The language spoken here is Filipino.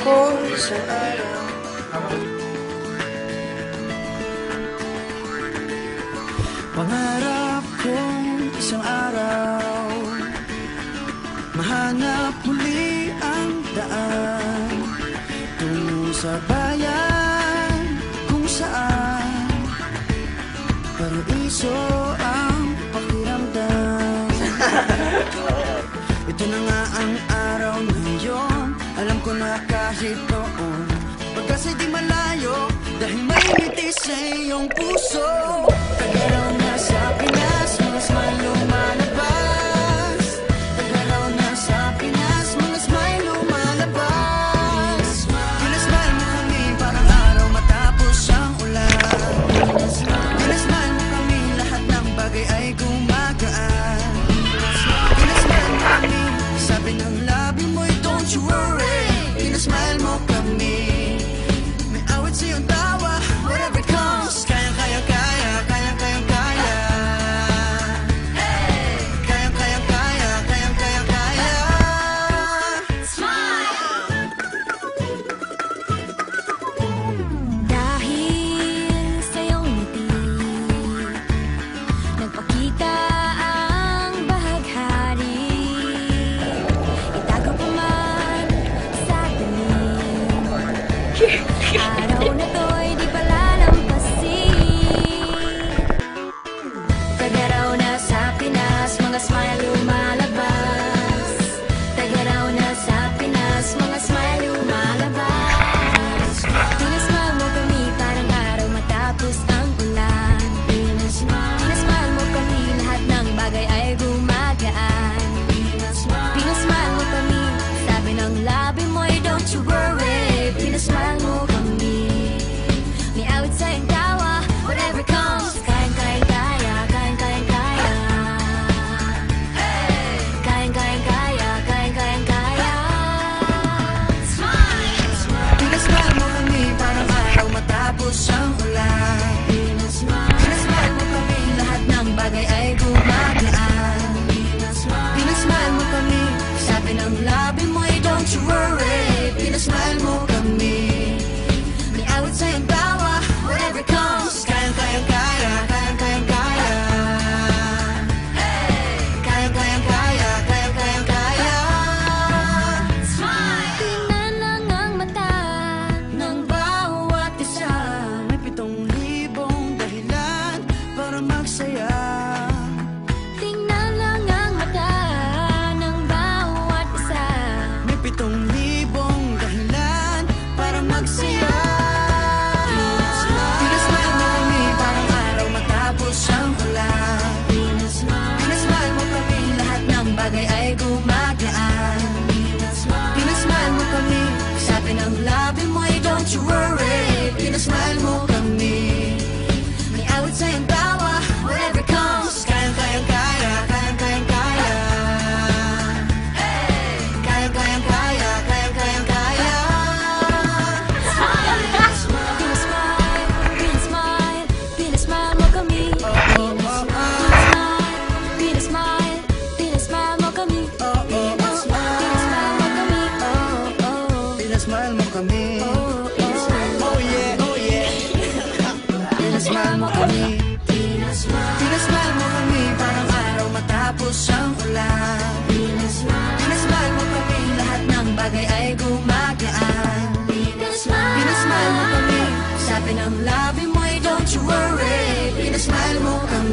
ko isang araw. Pangarap kong isang araw mahanap muli ang daan tungo sa bayan kung saan paraiso ang pakiramdam. Ito na nga ang araw ngayon, alam ko na kahit noon pagkasa'y di malayo, dahil may ngiti sa iyong puso. Tagaraw na sa Pinas, mga smile lumalabas. Tagaraw na sa Pinas, mga smile lumalabas. Pinasmile mo kami parang araw matapos ang ulan. Pinasmile mo kami, lahat ng bagay ay gumagaan. Pinasmile mo kami, sabi ng labi mo'y don't you worry. Pinasmile mo kami, may awit sa iyong tawa, whatever comes. Kayang kaya kaya, kayang kayang kaya. Kayang kayang kaya, kayang kayang kaya. Smile! Dahil sa iyong ngiti, nagpakita ang bahaghari. Itago pa man sa dilim, araw na to'y di palalampasin. Tagaraw na sa Pinas, mga smile lumalabas. Tagaraw na sa Pinas, mga smile lumalabas. Pinasmile mo kami parang araw matapos ang ulan. Pinasmile mo kami, lahat ng bagay ay gumagaan. Pinasmile mo kami, sabi ng labi mo'y don't you worry. Pinasmile mo kami, may awit sa iyong tawa, whatever comes. Kayang kayang kaya, kayang kayang kaya. Kayang kayang kaya, kayang kayang kaya. Smile! Pinasmile mo kami parang araw matapos ang ulan. Pinasmile mo kami, lahat ng bagay ay gumagaan. Pinasmile mo kami, sabi ng labi mo'y don't you worry. Pinasmile mo kami, may awit sa iyong tawa, whatever comes. Kayang kayang kaya, kayang kayang kaya. Kayang kayang kaya, kayang kayang kaya. Tingnan lang ang mata ng Bawat isa may 7,000 dahilan para magsaya. Tingnan lang ang mata ng bawat isa. May 7,000 dahilan para magsaya. Pinasmile mo kami parang araw matapos ang ulan. Pinasmile mo kami, lahat ng bagay ay gumagaan. Pinasmile mo kami, sabi ng labi mo'y don't you worry. Pinasmile mo kami, may awit sa iyong tawa, whatever comes. Kayang kayang kaya, kayang kayang kaya. Kayang kayang kaya, kayang kayang kaya. Pinasmile, pinasmile mo kami. Pinasmile, pinasmile mo kami. Pinasmile mo kami. Oh yeah, oh yeah. Pinasmile mo kami. Pinasmile mo kami parang araw matapos ang ulan. Pinasmile mo kami, lahat ng bagay ay gumagaan. Pinasmile mo kami, sabi ng labi mo'y don't you worry. Pinasmile mo kami.